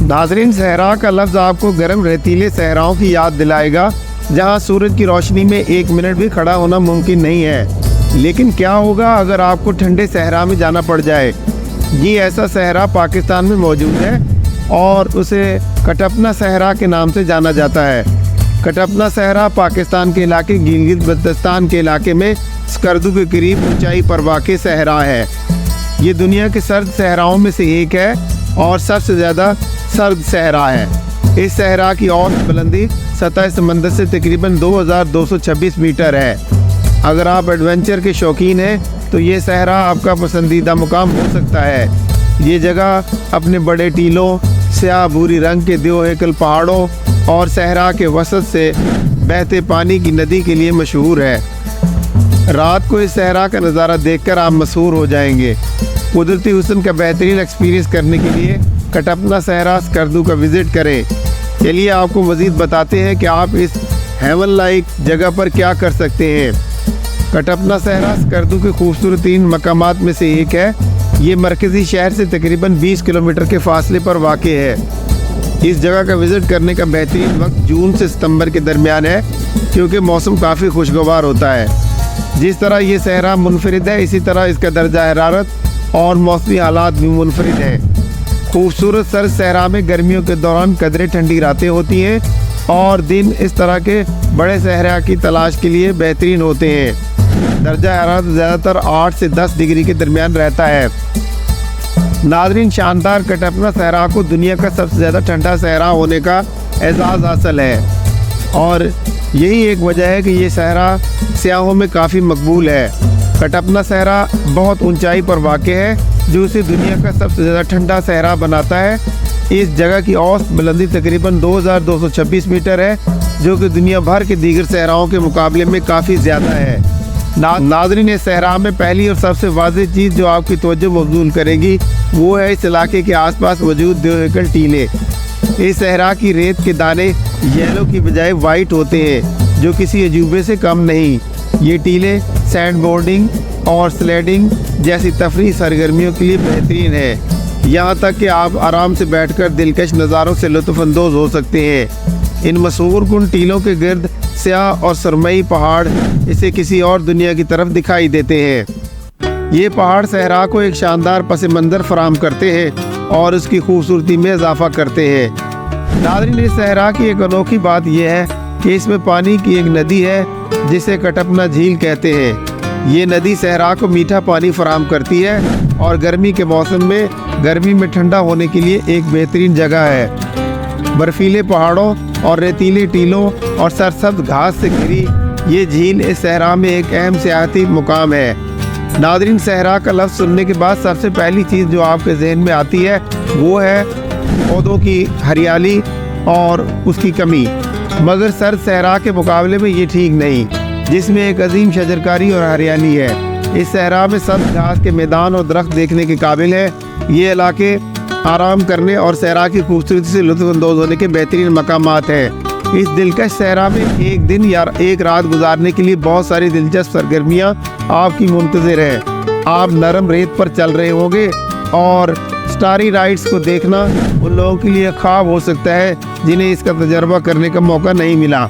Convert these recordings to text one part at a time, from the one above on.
नाज़रीन, सहरा का लफ्ज़ आपको गर्म रेतीले सहराओं की याद दिलाएगा, जहां सूरज की रोशनी में 1 मिनट भी खड़ा होना मुमकिन नहीं है। लेकिन क्या होगा अगर आपको ठंडे सहरा में जाना पड़ जाए? ये ऐसा सहरा पाकिस्तान में मौजूद है और उसे कटपना सहरा के नाम से जाना जाता है। कटपना सहरा पाकिस्तान के इलाके गिलगित बल्तिस्तान के इलाके में स्कर्दू के करीब ऊंचाई पर वाक़ सहरा है। ये दुनिया के सर्द सहराओं में से एक है और सबसे ज़्यादा सर्द सहरा है। इस सहरा की औसत बुलंदी सतह समंदर से तकरीबन 2226 मीटर है। अगर आप एडवेंचर के शौकीन हैं तो ये सहरा आपका पसंदीदा मुकाम हो सकता है। ये जगह अपने बड़े टीलों, स्याह भूरी रंग के देवहेकल पहाड़ों और सहरा के वसत से बहते पानी की नदी के लिए मशहूर है। रात को इस सहरा का नज़ारा देखकर आप मशहूर हो जाएंगे। कुदरती हुस्न का बेहतरीन एक्सपीरियंस करने के लिए कटपना सहरा स्कर्दू का विज़िट करें। चलिए आपको मज़ीद बताते हैं कि आप इस हेवन लाइक जगह पर क्या कर सकते हैं। कटपना सहरा स्कर्दू के खूबसूरतीन मकामात में से एक है। ये मरकज़ी शहर से तकरीबन 20 किलोमीटर के फासले पर वाक़ है। इस जगह का विज़िट करने का बेहतरीन वक्त जून से सितंबर के दरमियान है, क्योंकि मौसम काफ़ी खुशगवार होता है। जिस तरह ये सहरा मुनफरिद है, इसी तरह इसका दर्जा हरारत और मौसमी हालात भी मुनफरिद हैं। खूबसूरत सर्द सहरा में गर्मियों के दौरान कदरे ठंडी रातें होती हैं और दिन इस तरह के बड़े सहरा की तलाश के लिए बेहतरीन होते हैं। दर्जा हरारत ज़्यादातर 8 से 10 डिग्री के दरमियान रहता है। नाज़रीन, शानदार कटपना सहरा को दुनिया का सबसे ज़्यादा ठंडा सहरा होने का एजाज़ हासिल है और यही एक वजह है कि ये सहरा सियाहों में काफ़ी मकबूल है। कटपना सहरा बहुत ऊंचाई पर वाक़ है, जो इसे दुनिया का सबसे ज़्यादा ठंडा सहरा बनाता है। इस जगह की औसत बुलंदी तकरीबन 2226 मीटर है, जो कि दुनिया भर के दीगर सहराओं के मुकाबले में काफ़ी ज़्यादा है। नाज़रीन, इस सहरा में पहली और सबसे वाज़ेह चीज़ जो आपकी तवज्जो मबज़ूल करेगी वो है इस इलाके के आसपास मौजूद देवहेकल टीले। इस सहरा की रेत के दाने येलो की बजाय वाइट होते हैं, जो किसी अजूबे से कम नहीं। ये टीले सैंड बोर्डिंग और स्लेडिंग जैसी तफरीही सरगर्मियों के लिए बेहतरीन है। यहाँ तक कि आप आराम से बैठकर दिलकश नज़ारों से लुत्फ़अंदोज़ हो सकते हैं। इन मशहूर कुन टीलों के गिर्द स्याह और सरमई पहाड़ इसे किसी और दुनिया की तरफ दिखाई देते हैं। ये पहाड़ सहरा को एक शानदार पस मंज़र फराहम करते हैं और उसकी खूबसूरती में इजाफा करते हैं। नाज़रीन, इस सहरा की एक अनोखी बात यह है कि इसमें पानी की एक नदी है जिसे कटपना झील कहते हैं। ये नदी सहरा को मीठा पानी फराहम करती है और गर्मी के मौसम में गर्मी में ठंडा होने के लिए एक बेहतरीन जगह है। बर्फीले पहाड़ों और रेतीले टीलों और सरसब्ज घास से घिरी ये झील इस सहरा में एक अहम सियाहती मुकाम है। नाज़रीन, सहरा का लफ्ज़ सुनने के बाद सबसे पहली चीज़ जो आपके जहन में आती है वो है पौधों की हरियाली और उसकी कमी। मगर सर्द सहरा के मुकाबले में ये ठीक नहीं, जिसमें एक अजीम शजरकारी और हरियाली है। इस सहरा में सब्ज़ घास के मैदान और दरख्त देखने के काबिल है। ये इलाके आराम करने और सहरा की खूबसूरती से लुत्फ़अंदोज़ होने के बेहतरीन मकामात हैं। इस दिलकश सहरा में एक दिन या एक रात गुजारने के लिए बहुत सारी दिलचस्प सरगर्मियाँ आपकी मुंतज़िर हैं। आप नरम रेत पर चल रहे होंगे और स्टारी राइड्स को देखना उन लोगों के लिए ख्वाब हो सकता है जिन्हें इसका तजर्बा करने का मौका नहीं मिला।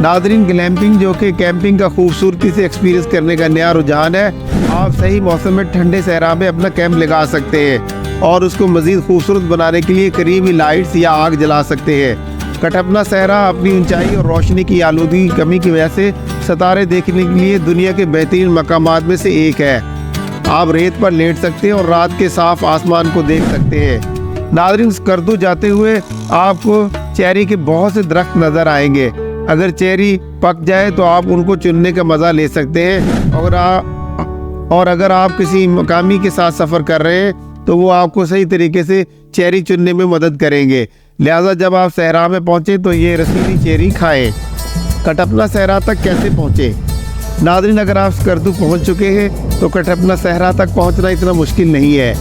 नाज़रीन, ग्लैम्पिंग, जो कि कैंपिंग का खूबसूरती से एक्सपीरियंस करने का नया रुझान है, आप सही मौसम में ठंडे सहरा में अपना कैंप लगा सकते हैं और उसको मज़ीद खूबसूरत बनाने के लिए करीबी लाइट्स या आग जला सकते हैं। कटपना सहरा अपनी ऊंचाई और रोशनी की आलूदगी की कमी की वजह से सितारे देखने के लिए दुनिया के बेहतरीन मकामात में से एक है। आप रेत पर लेट सकते हैं और रात के साफ आसमान को देख सकते हैं। नाज़रीन, स्कर्दू जाते हुए आपको चेरी के बहुत से दरख्त नज़र आएंगे। अगर चेरी पक जाए तो आप उनको चुनने का मज़ा ले सकते हैं और अगर आप किसी मकामी के साथ सफ़र कर रहे हैं तो वो आपको सही तरीके से चेरी चुनने में मदद करेंगे। लिहाजा जब आप सहरा में पहुँचे तो ये रसीली चेरी खाएं। कटपना सहरा तक कैसे पहुँचे? नाज़रीन, अगर आप स्कर्दू पहुँच चुके हैं तो कटपना सहरा तक पहुँचना इतना मुश्किल नहीं है।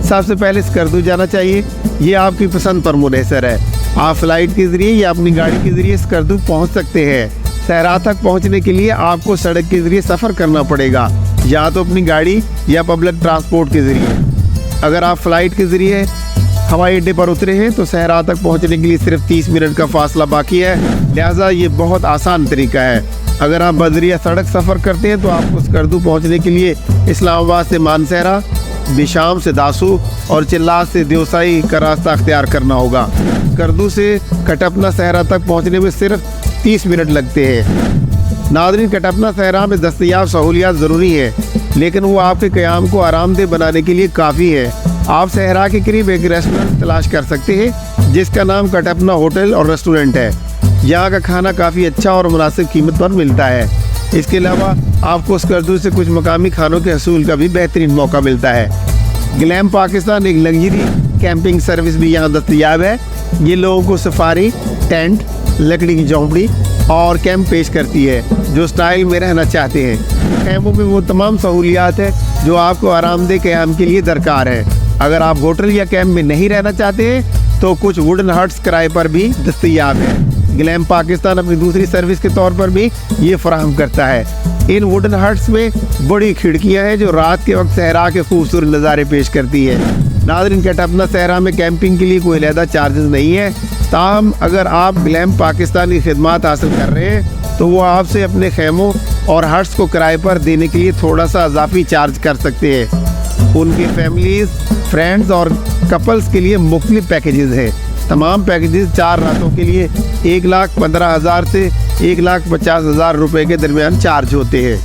सबसे पहले स्कर्दू जाना चाहिए। ये आपकी पसंद पर मुनहसर है। आप फ्लाइट के ज़रिए या अपनी गाड़ी के ज़रिए स्कर्दू पहुँच सकते हैं। सहरा तक पहुँचने के लिए आपको सड़क के ज़रिए सफ़र करना पड़ेगा, या तो अपनी गाड़ी या पब्लिक ट्रांसपोर्ट के ज़रिए। अगर आप फ़्लाइट के ज़रिए हवाई अड्डे पर उतरे हैं तो सहरा तक पहुंचने के लिए सिर्फ 30 मिनट का फासला बाकी है, लिहाजा ये बहुत आसान तरीका है। अगर आप बदरिया सड़क सफ़र करते हैं तो आपको स्कर्दू पहुंचने के लिए इस्लामाबाद से मानसहरा, बिशाम से दासू और चिल्लात से देवसाई का रास्ता अख्तियार करना होगा। स्कर्दू से कटपना सहरा तक पहुंचने में सिर्फ 30 मिनट लगते हैं। नाज़रीन, कटपना सहरा में दस्तयाब सहूलियात ज़रूरी है, लेकिन वो आपके क़याम को आरामदेह बनाने के लिए काफ़ी है। आप सहरा के करीब एक रेस्टोरेंट तलाश कर सकते हैं जिसका नाम कटपना होटल और रेस्टोरेंट है। यहाँ का खाना काफ़ी अच्छा और मुनासिब कीमत पर मिलता है। इसके अलावा आपको स्कर्दू से कुछ मकामी खानों के हसूल का भी बेहतरीन मौका मिलता है। ग्लैम पाकिस्तान एक लग्जरी कैंपिंग सर्विस भी यहाँ दस्तयाब है। ये लोगों को सफारी, टेंट, लकड़ी की झोंपड़ी और कैंप पेश करती है जो स्टाइल में रहना चाहते हैं। कैंपों में वो तमाम सहूलियात है जो आपको आरामदेह क़याम के लिए दरकार है। अगर आप होटल या कैंप में नहीं रहना चाहते हैं तो कुछ वुडन हट्स किराए पर भी दस्तयाब है। ग्लैम पाकिस्तान अपनी दूसरी सर्विस के तौर पर भी ये फराहम करता है। इन वुडन हट्स में बड़ी खिड़कियां हैं जो रात के वक्त सहरा के खूबसूरत नज़ारे पेश करती है। नाज़रीन, कटपना सहरा में कैंपिंग के लिए कोई अलहदा चार्जेस नहीं है, ताहम अगर आप ग्लैम पाकिस्तान की खिदमत हासिल कर रहे हैं तो वो आपसे अपने खेमों और हट्स को किराए पर देने के लिए थोड़ा सा इजाफी चार्ज कर सकते हैं। उनकी फैमिलीज़, फ्रेंड्स और कपल्स के लिए मुख्तलिफ पैकेजेस हैं। तमाम पैकेजेस 4 रातों के लिए 1,15,000 से 1,50,000 रुपये के दरमियान चार्ज होते हैं।